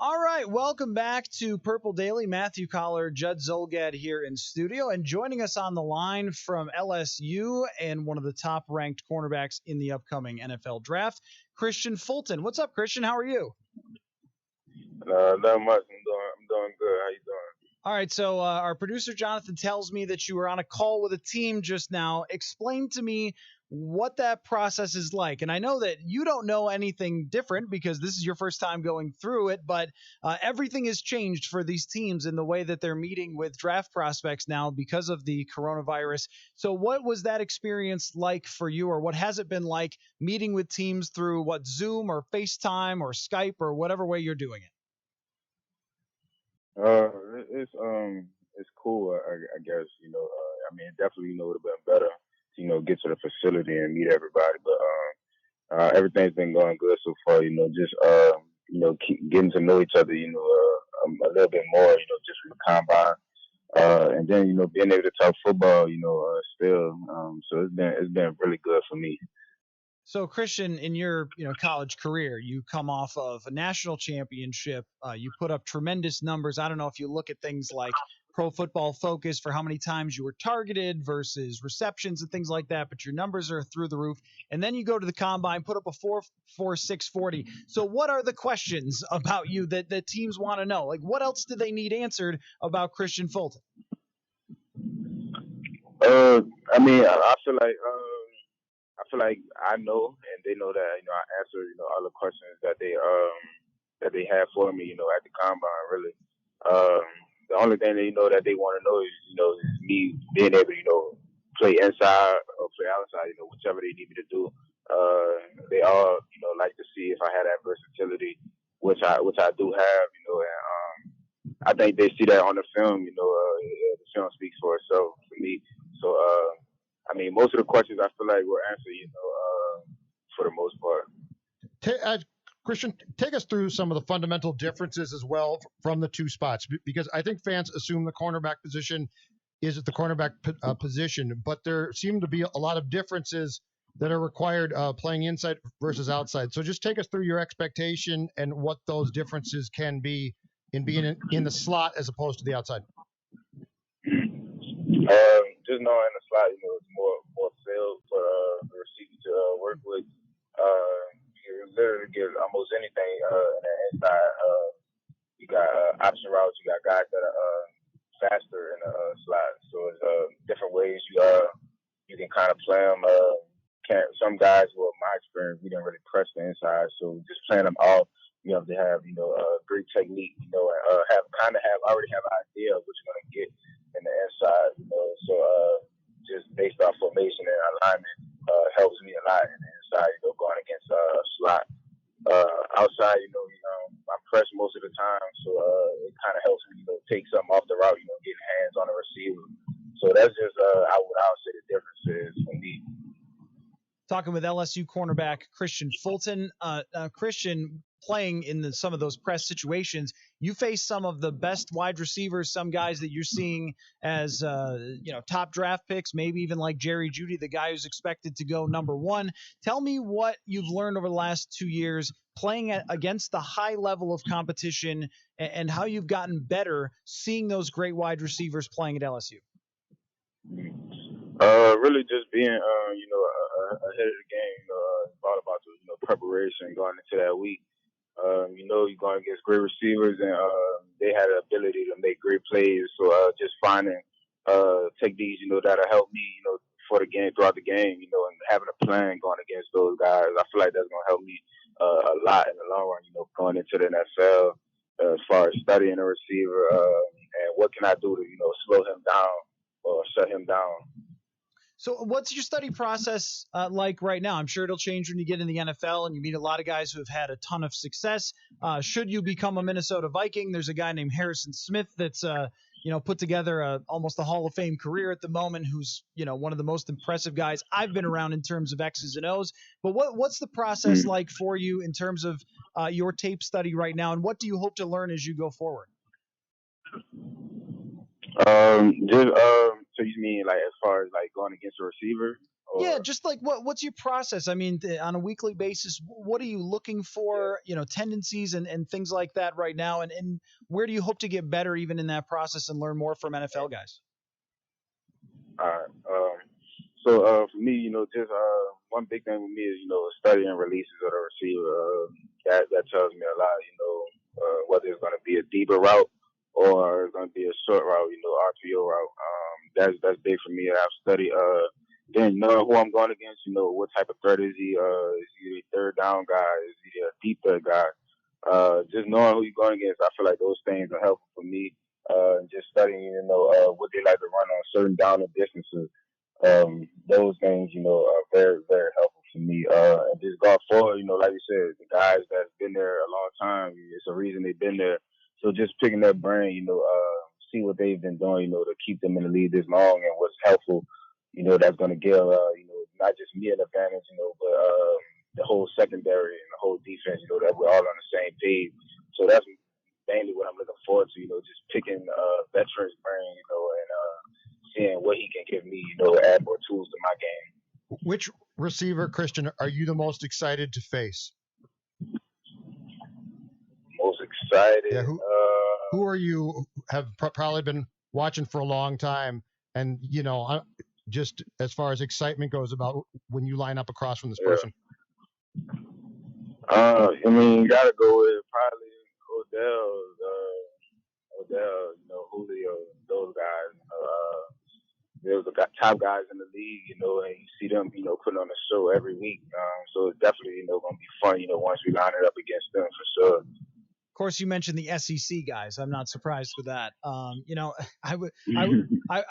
All right, welcome back to Purple Daily. Matthew Collar, Judd Zolgad here in studio, and joining us on the line from LSU and one of the top-ranked cornerbacks in the upcoming NFL draft, Kristian Fulton. What's up, Kristian? How are you? Not much. I'm doing good. How you doing? All right, so our producer Jonathan tells me that you were on a call with a team just now. Explain to me what that process is like. And I know that you don't know anything different because this is your first time going through it, but everything has changed for these teams in the way that they're meeting with draft prospects now because of the coronavirus. So what was that experience like for you, or what has it been like meeting with teams through Zoom or FaceTime or Skype or whatever way you're doing it? It's cool. I guess it definitely would have been better to get to the facility and meet everybody, but everything's been going good so far. Just keep getting to know each other. A little bit more. Just from the combine, and then being able to talk football. Still. So it's been really good for me. So, Kristian, in your college career, you come off of a national championship. You put up tremendous numbers. I don't know if you look at things like Pro Football Focus for how many times you were targeted versus receptions and things like that, but your numbers are through the roof. And then you go to the combine, put up a 4.46 40. So, what are the questions about you that teams want to know? Like, what else do they need answered about Kristian Fulton? I feel like I know, and they know that I answer all the questions that they have for me at the combine. Really, the only thing that they want to know is me being able to play inside or play outside, whichever they need me to do. They all like to see if I had that versatility, which I do have, and I think they see that on the film. The film speaks for itself for me. So. Most of the questions I feel like were answered, for the most part. Kristian, take us through some of the fundamental differences as well from the two spots, because I think fans assume the cornerback position is the cornerback position, but there seem to be a lot of differences that are required playing inside versus outside. So just take us through your expectation and what those differences can be in being in the slot as opposed to the outside. Just knowing the slot, it's more field for the receiver to work with. You literally get almost anything in the inside. You got option routes. You got guys that are faster in the slot. So it's different ways you can kind of play them. Some guys, well, my experience, we didn't really press the inside. So just playing them off, you have to have great technique. And already have an idea of what you're gonna get in the inside, so just based off formation and alignment helps me a lot in the inside, going against a slot. Outside, I'm pressed most of the time, so it kind of helps me, take something off the route, getting hands on the receiver. So that's just I'll say the difference is for me. Talking with LSU cornerback Kristian Fulton. Kristian, playing in some of those press situations, you face some of the best wide receivers, some guys that you're seeing as top draft picks, maybe even like Jerry Jeudy, the guy who's expected to go number one. Tell me what you've learned over the last 2 years playing against the high level of competition and how you've gotten better seeing those great wide receivers playing at LSU. Really just being ahead of the game. It's all about the preparation going into that week. You're going against great receivers, and they had the ability to make great plays. So just finding techniques, that'll help me, for the game, throughout the game, and having a plan going against those guys. I feel like that's going to help me a lot in the long run, going into the NFL as far as studying a receiver and what can I do to, slow him down or shut him down. So what's your study process like right now? I'm sure it'll change when you get in the NFL and you meet a lot of guys who have had a ton of success. Should you become a Minnesota Viking, there's a guy named Harrison Smith that's put together almost a Hall of Fame career at the moment, who's one of the most impressive guys I've been around in terms of X's and O's. But what's the process like for you in terms of your tape study right now, and what do you hope to learn as you go forward? So you mean like as far as like going against a receiver? Yeah, Or just like what's your process? I mean, on a weekly basis, what are you looking yeah, for? Tendencies and things like that right now, and where do you hope to get better even in that process and learn more from NFL guys? all right. So for me, just one big thing with me is studying releases of the receiver. That tells me a lot. Whether it's going to be a deeper route or it's going to be a short route. RPO route. That's big for me. I've studied. Then knowing who I'm going against. What type of threat is he? Is he a third down guy? Is he a deep threat guy? Just knowing who you're going against, I feel like those things are helpful for me. Just studying, what they like to run on certain down and distances. Those things, are very, very helpful for me. And just going forward, like you said, the guys that's been there a long time, it's a reason they've been there. So just picking their brain, see what they've been doing, to keep them in the league this long and what's helpful, that's going to give, not just me an advantage, but the whole secondary and the whole defense, that we're all on the same page. So that's mainly what I'm looking forward to, just picking veterans' brain, and seeing what he can give me, add more tools to my game. Which receiver, Kristian, are you the most excited to face? Most excited. Yeah, who are you have probably been watching for a long time, and just as far as excitement goes about when you line up across from this person? Gotta go with probably Odell, Julio, those guys. They're the top guys in the league, and you see them, putting on a show every week. So it's definitely, going to be fun, once we line it up against them for sure. Of course, you mentioned the SEC guys. I'm not surprised with that. I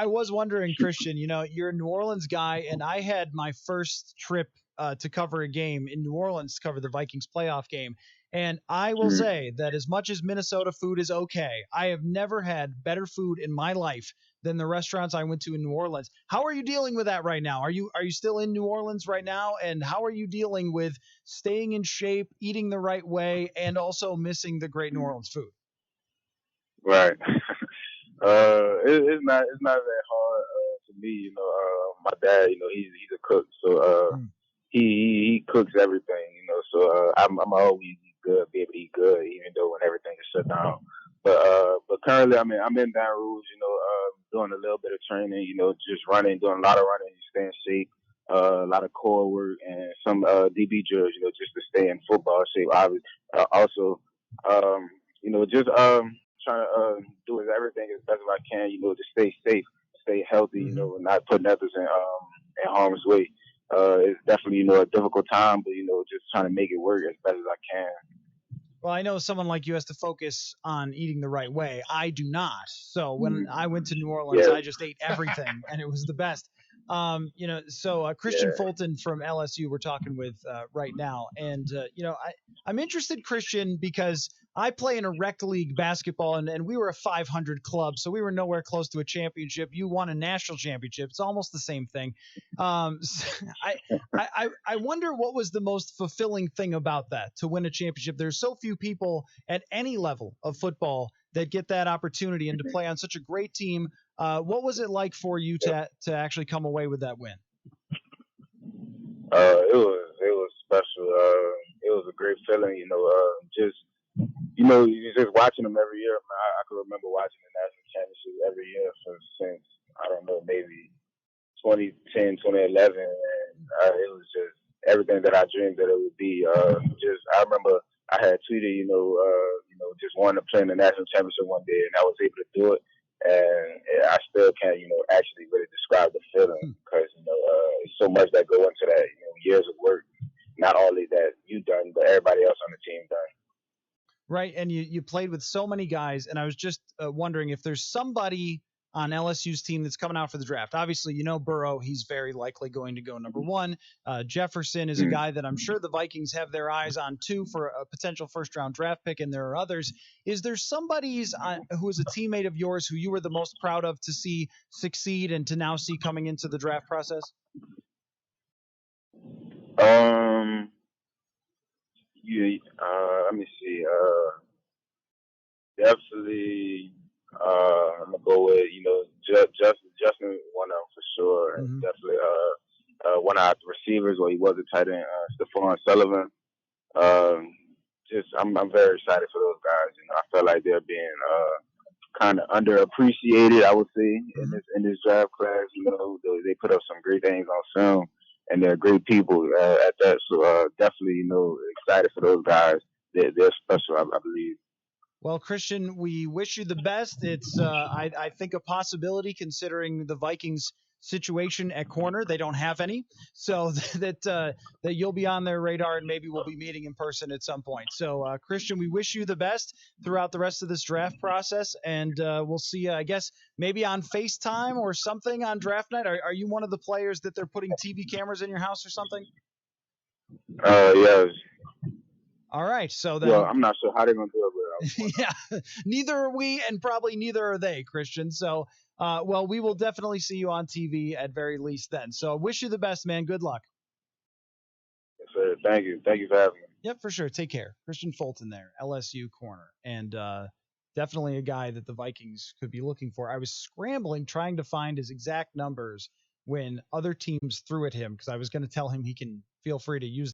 was wondering, Kristian, you're a New Orleans guy, and I had my first trip to cover a game in New Orleans to cover the Vikings playoff game. And I will say that as much as Minnesota food is okay, I have never had better food in my life than the restaurants I went to in New Orleans. How are you dealing with that right now? Are you still in New Orleans right now? And how are you dealing with staying in shape, eating the right way, and also missing the great New Orleans food? Right. It's not that hard for me. My dad, he's a cook, so he cooks everything. So I'm always be able to eat good, even though when everything is shut down. But currently, I'm in Baton Rouge, doing a little bit of training, just running, doing a lot of running, staying shape, a lot of core work, and some DB drills, just to stay in football shape. Obviously, also, just trying to do everything as best as I can, to stay safe, stay healthy, and not putting others in harm's way. It's definitely, a difficult time, but, just trying to make it work as best as I can. Well, I know someone like you has to focus on eating the right way. I do not. So when I went to New Orleans, I just ate everything, and it was the best. Kristian Fulton from LSU we're talking with right now. And, I'm interested, Kristian, because I play in a rec league basketball, and we were a 500 club, so we were nowhere close to a championship. You won a national championship. It's almost the same thing. I wonder what was the most fulfilling thing about that, to win a championship. There's so few people at any level of football that get that opportunity and to play on such a great team. What was it like for you to actually come away with that win? It was special. It was a great feeling, you're just watching them every year. I can remember watching the national championship every year since, I don't know, maybe 2010, 2011. And it was just everything that I dreamed that it would be. I remember I had tweeted, just wanting to play in the national championship one day, and I was able to do it. And I still can't, actually really describe the feeling because, it's so much that go into that, years of work. Not only that you done, but everybody else on the team done. Right, and you played with so many guys, and I was just wondering if there's somebody on LSU's team that's coming out for the draft. Obviously, Burrow, he's very likely going to go number one. Jefferson is a guy that I'm sure the Vikings have their eyes on, too, for a potential first-round draft pick, and there are others. Is there somebody who is a teammate of yours who you were the most proud of to see succeed and to now see coming into the draft process? Let me see. Definitely, I'm gonna go with Justin one of them for sure. And definitely one of the receivers, or he was a tight end, Stephon Sullivan. I'm very excited for those guys. I feel like they're being kind of underappreciated, I would say, in this draft class. They put up some great things on film, and they're great people at that. So definitely, excited for those guys. They're special, I believe. Well, Kristian, we wish you the best. It's, I think, a possibility considering the Vikings' situation at corner. They don't have any, so that you'll be on their radar, and maybe we'll be meeting in person at some point. So, Kristian, we wish you the best throughout the rest of this draft process, and we'll see you, I guess, maybe on FaceTime or something on draft night. Are you one of the players that they're putting TV cameras in your house or something? Yeah. All right, so then. Well, I'm not sure how they're gonna do it, but yeah, neither are we, and probably neither are they, Kristian. So, well, we will definitely see you on TV at very least then. So, wish you the best, man. Good luck. Yes, sir. Thank you for having me. Yep, for sure. Take care. Kristian Fulton there, LSU corner, and definitely a guy that the Vikings could be looking for. I was scrambling trying to find his exact numbers when other teams threw at him because I was going to tell him he can feel free to use